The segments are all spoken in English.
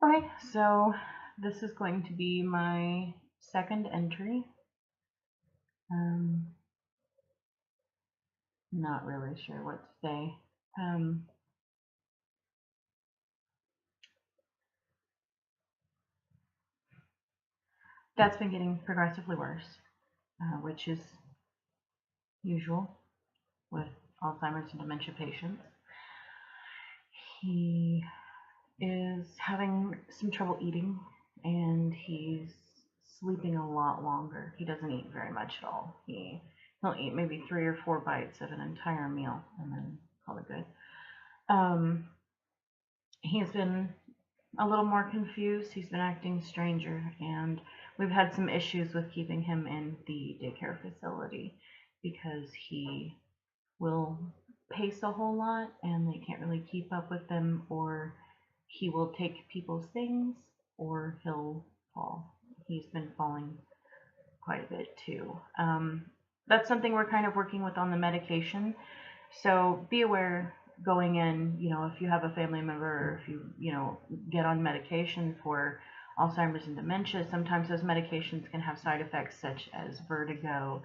Okay, so this is going to be my second entry. Um, Not really sure what to say. Um, Dad's been getting progressively worse, which is usual with Alzheimer's and dementia patients. He is having some trouble eating, and he's sleeping a lot longer. He doesn't eat very much at all. He'll eat maybe 3 or 4 bites of an entire meal and then call it good. He's been a little more confused. He's been acting stranger, and we've had some issues with keeping him in the daycare facility because he will pace a whole lot and they can't really keep up with him, or he will take people's things, or he'll fall. He's been falling quite a bit too. That's something we're kind of working with on the medication. So be aware going in, if you have a family member or if you get on medication for Alzheimer's and dementia, sometimes those medications can have side effects such as vertigo,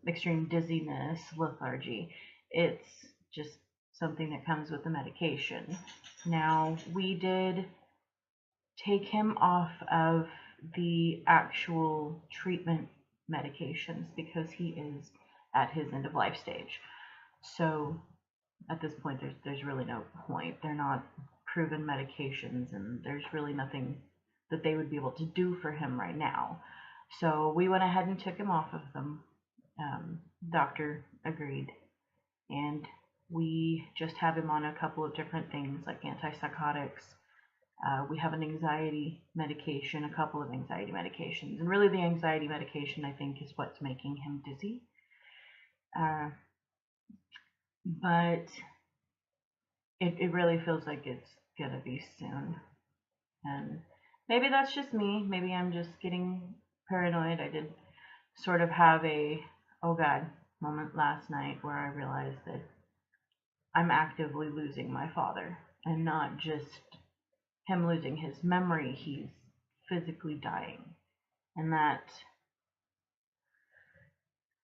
extreme dizziness, lethargy. It's just something that comes with the medication. Now, we did take him off of the actual treatment medications because he is at his end of life stage. So at this point, there's really no point. They're not proven medications, and there's really nothing that they would be able to do for him right now. So we went ahead and took him off of them. Doctor agreed, and we just have him on a couple of different things like antipsychotics. We have an anxiety medication, a couple of anxiety medications, and really the anxiety medication I think is what's making him dizzy. But it really feels like it's gonna be soon. And maybe that's just me. Maybe I'm just getting paranoid. I did sort of have a oh god moment last night where I realized that I'm actively losing my father, and not just him losing his memory, he's physically dying. And that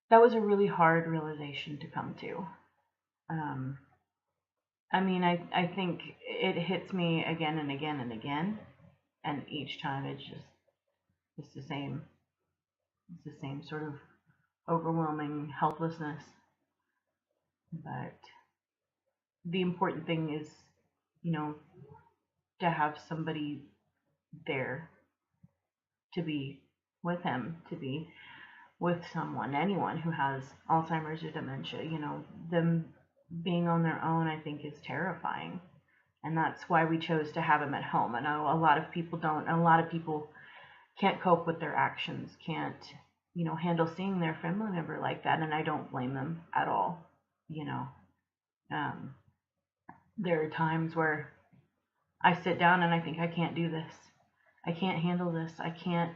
was a really hard realization to come to. Um, I mean, I think it hits me again and again and again, and each time it's the same sort of overwhelming helplessness. But the important thing is, you know, to have somebody there to be with him, to be with someone, anyone who has Alzheimer's or dementia. Them being on their own, I think, is terrifying. And that's why we chose to have him at home. I know a lot of people don't, and a lot of people can't cope with their actions, can't, handle seeing their family member like that, and I don't blame them at all. You know, um, there are times where I sit down and I think I can't do this. I can't handle this. I can't,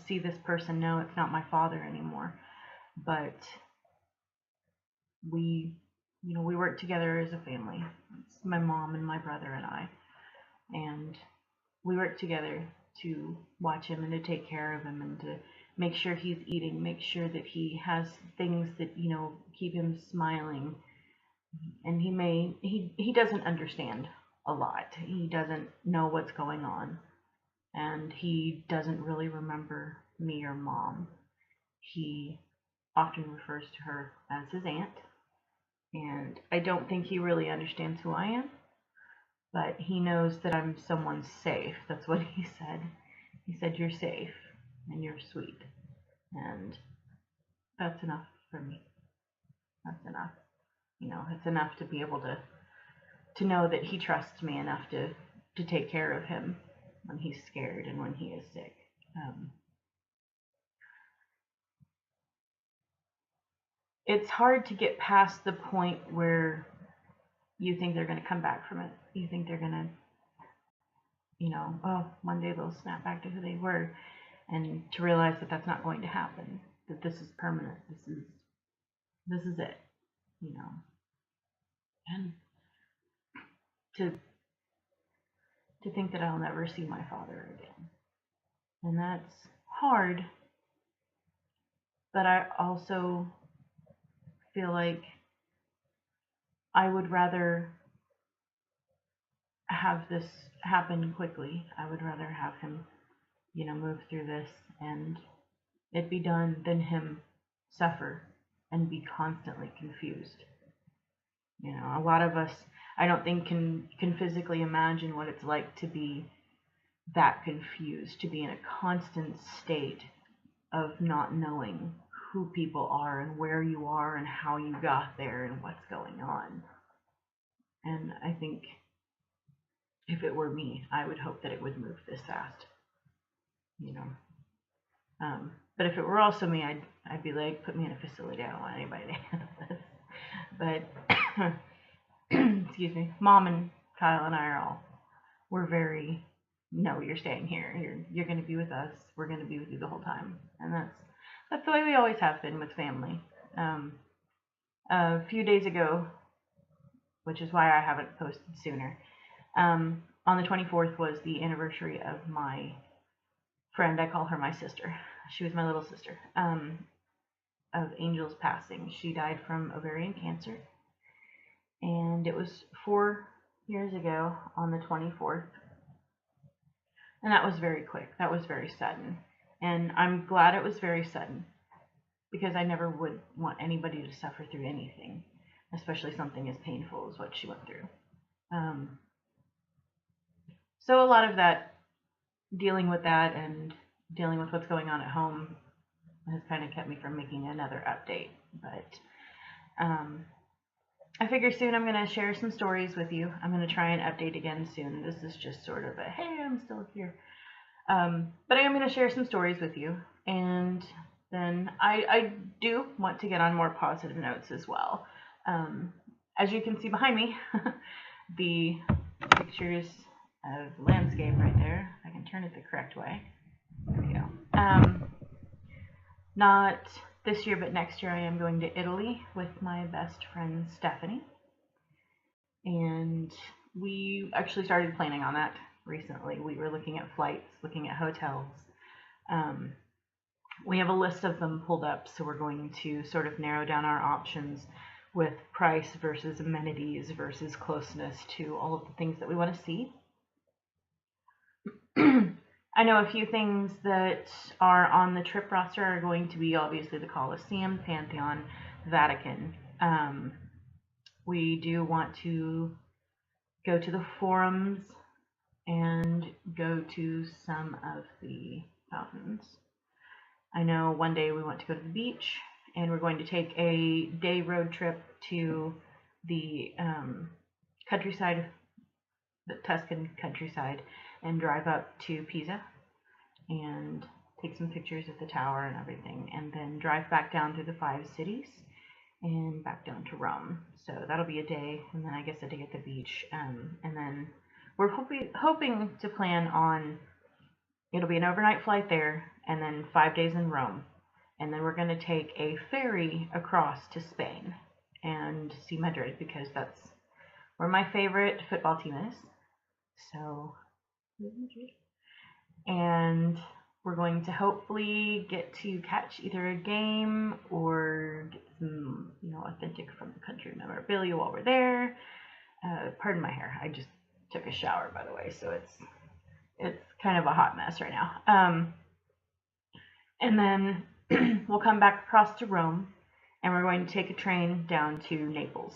see this person. No, it's not my father anymore. But we, we work together as a family. It's my mom and my brother and I, and we work together to watch him and to take care of him and to make sure he's eating, make sure that he has things that, keep him smiling. And he doesn't understand a lot. He doesn't know what's going on. And he doesn't really remember me or mom. He often refers to her as his aunt. And I don't think he really understands who I am, but he knows that I'm someone safe. That's what he said. He said, "You're safe and you're sweet." And that's enough for me. That's enough. It's enough to be able to know that he trusts me enough to take care of him when he's scared and when he is sick. It's hard to get past the point where you think they're going to come back from it. You think they're going to, oh, one day they'll snap back to who they were, and to realize that that's not going to happen. That this is permanent. This is it. You know, and to to think that I'll never see my father again. And that's hard, but I also feel like I would rather have this happen quickly. I would rather have him, move through this and it be done than him suffer and be constantly confused. A lot of us, I don't think, can physically imagine what it's like to be that confused, to be in a constant state of not knowing who people are and where you are and how you got there and what's going on. And I think if it were me, I would hope that it would move this fast. But if it were also me, I'd be like, put me in a facility. I don't want anybody to handle this. But excuse me, Mom and Kyle and I we're very, no, you're staying here. You're going to be with us. We're going to be with you the whole time. And that's the way we always have been with family. A few days ago, which is why I haven't posted sooner, on the 24th was the anniversary of my friend. I call her my sister. She was my little sister. Of Angel's passing. She died from ovarian cancer. And it was 4 years ago on the 24th. And that was very quick. That was very sudden. And I'm glad it was very sudden, because I never would want anybody to suffer through anything, especially something as painful as what she went through. So a lot of that, dealing with that and dealing with what's going on at home, has kind of kept me from making another update. But I figure soon I'm going to share some stories with you. I'm going to try and update again soon. This is just sort of a, hey, I'm still here. But I am going to share some stories with you. And then I do want to get on more positive notes as well. As you can see behind me, the pictures of landscape right there. I can turn it the correct way. There we go. Not this year, but next year I am going to Italy with my best friend Stephanie. And we actually started planning on that recently. We were looking at flights, looking at hotels. We have a list of them pulled up, so we're going to sort of narrow down our options with price versus amenities versus closeness to all of the things that we want to see. I know a few things that are on the trip roster are going to be obviously the Colosseum, Pantheon, Vatican. We do want to go to the forums and go to some of the fountains. I know one day we want to go to the beach, and we're going to take a day road trip to the countryside, the Tuscan countryside, and drive up to Pisa and take some pictures of the tower and everything, and then drive back down through the 5 cities and back down to Rome. So that'll be a day, and then I guess a day at the beach, and then we're hoping to plan on, it'll be an overnight flight there, and then 5 days in Rome, and then we're going to take a ferry across to Spain and see Madrid, because that's where my favorite football team is. So, and we're going to hopefully get to catch either a game or get some, authentic from the country memorabilia while we're there. Pardon my hair. I just took a shower, by the way, so it's kind of a hot mess right now. And then we'll come back across to Rome, and we're going to take a train down to Naples.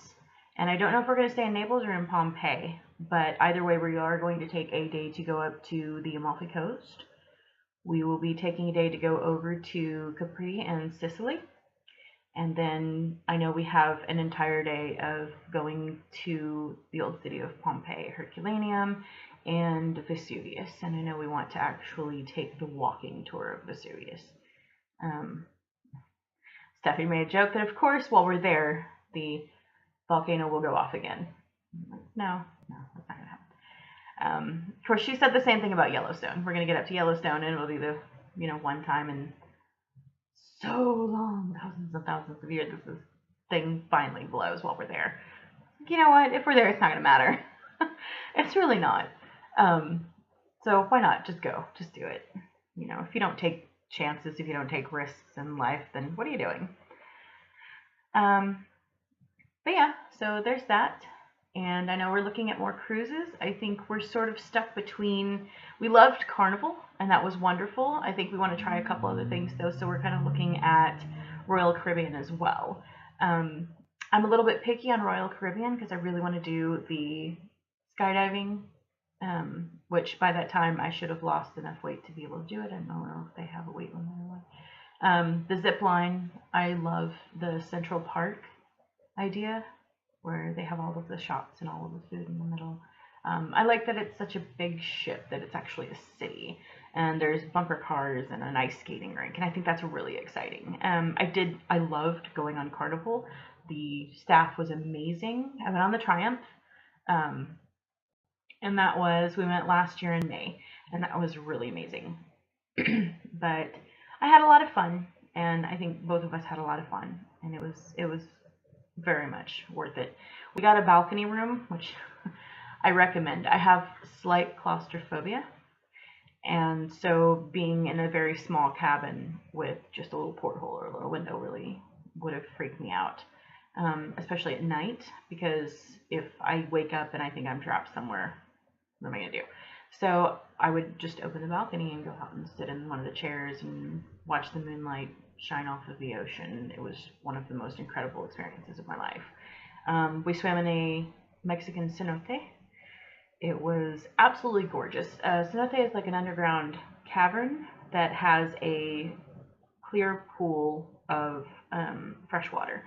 And I don't know if we're going to stay in Naples or in Pompeii, but either way, we are going to take a day to go up to the Amalfi Coast. We will be taking a day to go over to Capri and Sicily. And then I know we have an entire day of going to the old city of Pompeii, Herculaneum, and Vesuvius. And I know we want to actually take the walking tour of Vesuvius. Stephanie made a joke that, of course, while we're there, the volcano will go off again. No, that's not going to happen. Of course, she said the same thing about Yellowstone. We're going to get up to Yellowstone, and it'll be the, one time in so long, thousands and thousands of years, this thing finally blows while we're there. You know what? If we're there, it's not going to matter. It's really not. So why not? Just go. Just do it. You know, if you don't take chances, if you don't take risks in life, then what are you doing? Um, but yeah, so there's that. And I know we're looking at more cruises. I think we're sort of stuck between, we loved Carnival, and that was wonderful. I think we want to try a couple other things though, so we're kind of looking at Royal Caribbean as well. Um, I'm a little bit picky on Royal Caribbean because I really want to do the skydiving, which by that time I should have lost enough weight to be able to do it. I don't know if they have a weight limit or what. The zip line, I love the Central Park idea where they have all of the shops and all of the food in the middle. I like that it's such a big ship that it's actually a city, and there's bumper cars and an ice skating rink, and I think that's really exciting. I loved going on Carnival. The staff was amazing. I went on the Triumph, um, and we went last year in May, and that was really amazing. But I had a lot of fun, and I think both of us had a lot of fun, and it was very much worth it. We got a balcony room, which I recommend. I have slight claustrophobia, and so being in a very small cabin with just a little porthole or a little window really would have freaked me out, especially at night, because if I wake up and I think I'm trapped somewhere, what am I going to do? So I would just open the balcony and go out and sit in one of the chairs and watch the moonlight shine off of the ocean. It was one of the most incredible experiences of my life. We swam in a Mexican cenote. It was absolutely gorgeous. Cenote is like an underground cavern that has a clear pool of fresh water,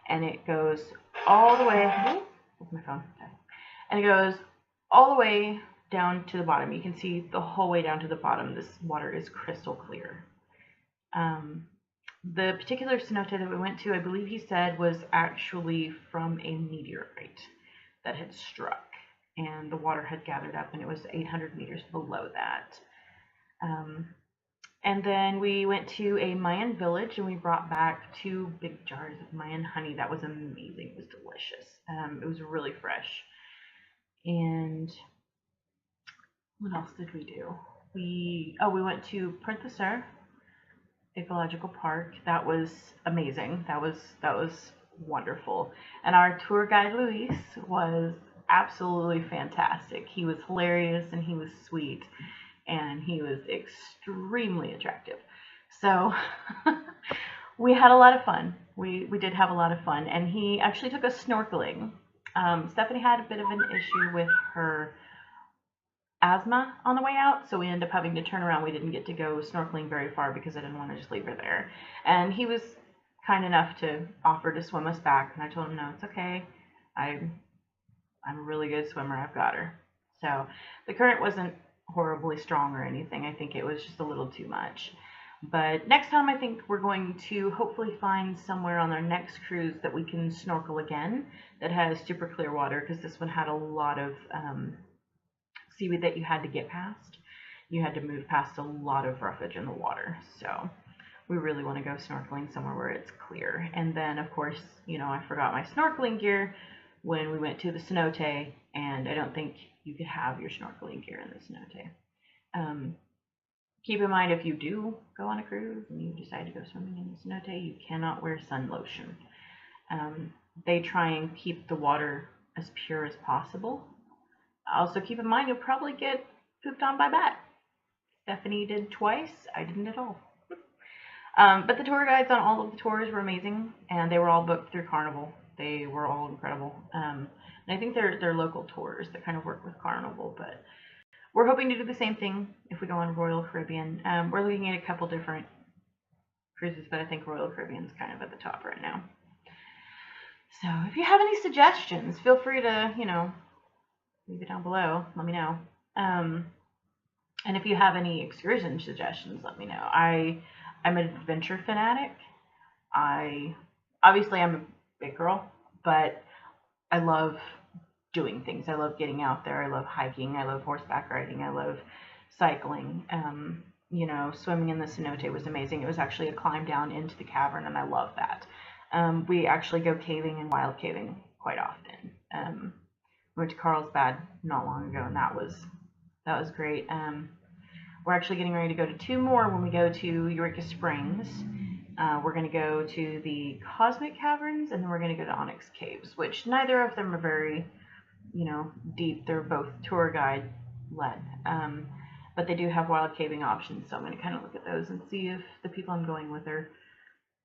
and it goes all the way. Oh, where's my phone? Okay. And it goes all the way down to the bottom. You can see the whole way down to the bottom. This water is crystal clear. The particular cenote that we went to, I believe he said, was actually from a meteorite that had struck, and the water had gathered up, and it was 800 meters below that. And then we went to a Mayan village, and we brought back 2 big jars of Mayan honey. That was amazing. It was delicious. It was really fresh. And what else did we do? We went to Pointe-à-Pierre Ecological Park. That was amazing. That was wonderful. And our tour guide Luis was absolutely fantastic. He was hilarious and he was sweet and he was extremely attractive. So we had a lot of fun. We did have a lot of fun, and he actually took us snorkeling. Stephanie had a bit of an issue with her asthma on the way out, so we ended up having to turn around. We didn't get to go snorkeling very far because I didn't want to just leave her there. And he was kind enough to offer to swim us back, and I told him, no, it's okay. I'm a really good swimmer. I've got her. So the current wasn't horribly strong or anything. I think it was just a little too much. But next time I think we're going to hopefully find somewhere on our next cruise that we can snorkel again that has super clear water, because this one had a lot of seaweed that you had to get past. You had to move past a lot of roughage in the water. So we really want to go snorkeling somewhere where it's clear. And then, of course, you know, I forgot my snorkeling gear when we went to the cenote, and I don't think you could have your snorkeling gear in the cenote. Keep in mind, if you do go on a cruise and you decide to go swimming in the cenote, you cannot wear sun lotion. They try and keep the water as pure as possible. Also, keep in mind, you'll probably get pooped on by bat. Stephanie did twice. I didn't at all. But the tour guides on all of the tours were amazing, and they were all booked through Carnival. They were all incredible. And I think they're local tours that kind of work with Carnival, but we're hoping to do the same thing if we go on Royal Caribbean. We're looking at a couple different cruises, but I think Royal Caribbean's kind of at the top right now. So if you have any suggestions, feel free to, you know, leave it down below. Let me know. And if you have any excursion suggestions, let me know. I'm an adventure fanatic. Obviously I'm a big girl, but I love doing things. I love getting out there. I love hiking. I love horseback riding. I love cycling. You know, swimming in the cenote was amazing. It was actually a climb down into the cavern, and I love that. We actually go caving and wild caving quite often. We went to Carlsbad not long ago, and that was That was great. We're actually getting ready to go to 2 more when we go to Eureka Springs. We're going to go to the Cosmic Caverns, and then we're going to go to Onyx Caves, which neither of them are very, deep. They're both tour guide led. But they do have wild caving options, so I'm going to kind of look at those and see if the people I'm going with are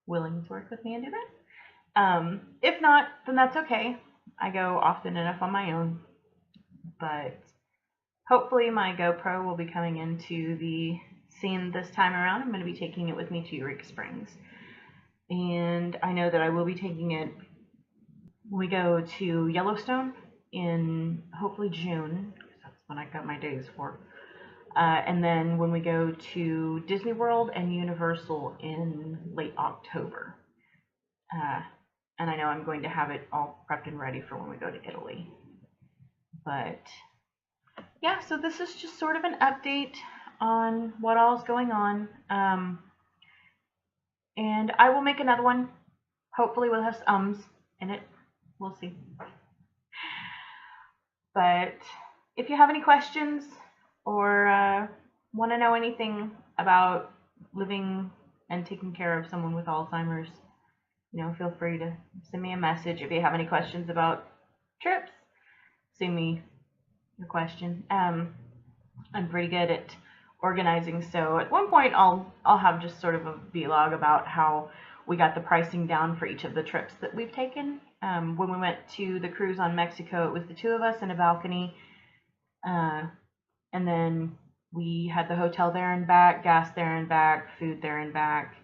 willing to work with me and do that. If not, then that's okay. I go often enough on my own, but hopefully my GoPro will be coming into the scene this time around. I'm going to be taking it with me to Eureka Springs, and I know that I will be taking it when we go to Yellowstone in hopefully June, because that's when I got my days for. And then when we go to Disney World and Universal in late October. And I know I'm going to have it all prepped and ready for when we go to Italy. But yeah, so this is just sort of an update on what all's going on. And I will make another one. Hopefully we'll have ums in it. We'll see. But if you have any questions or want to know anything about living and taking care of someone with Alzheimer's, feel free to send me a message. If you have any questions about trips, send me your question. I'm pretty good at organizing, so at one point I'll have just sort of a vlog about how we got the pricing down for each of the trips that we've taken. When we went to the cruise on Mexico, it was the 2 of us in a balcony, and then we had the hotel there and back, gas there and back, food there and back.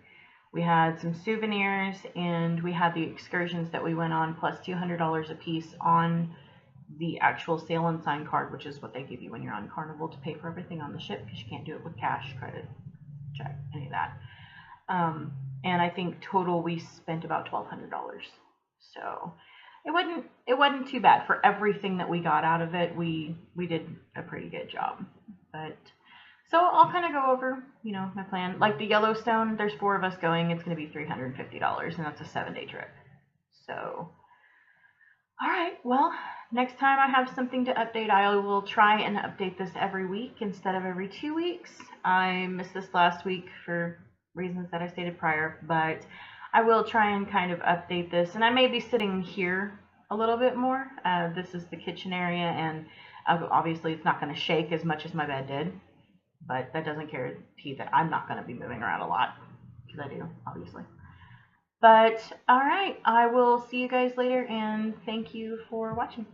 We had some souvenirs, and we had the excursions that we went on, plus $200 a piece on the actual sail and sign card, which is what they give you when you're on Carnival to pay for everything on the ship, because you can't do it with cash, credit, check, any of that. And I think total we spent about $1,200. So it wasn't too bad for everything that we got out of it. We did a pretty good job. But so I'll kind of go over, my plan. Like the Yellowstone, there's 4 of us going. It's going to be $350, and that's a 7-day trip. So, all right. Well, next time I have something to update, I will try and update this every week instead of every 2 weeks. I missed this last week for reasons that I stated prior, but I will try and kind of update this. And I may be sitting here a little bit more. This is the kitchen area, and obviously it's not going to shake as much as my bed did. But that doesn't guarantee that I'm not going to be moving around a lot, because I do, obviously. But, all right, I will see you guys later, and thank you for watching.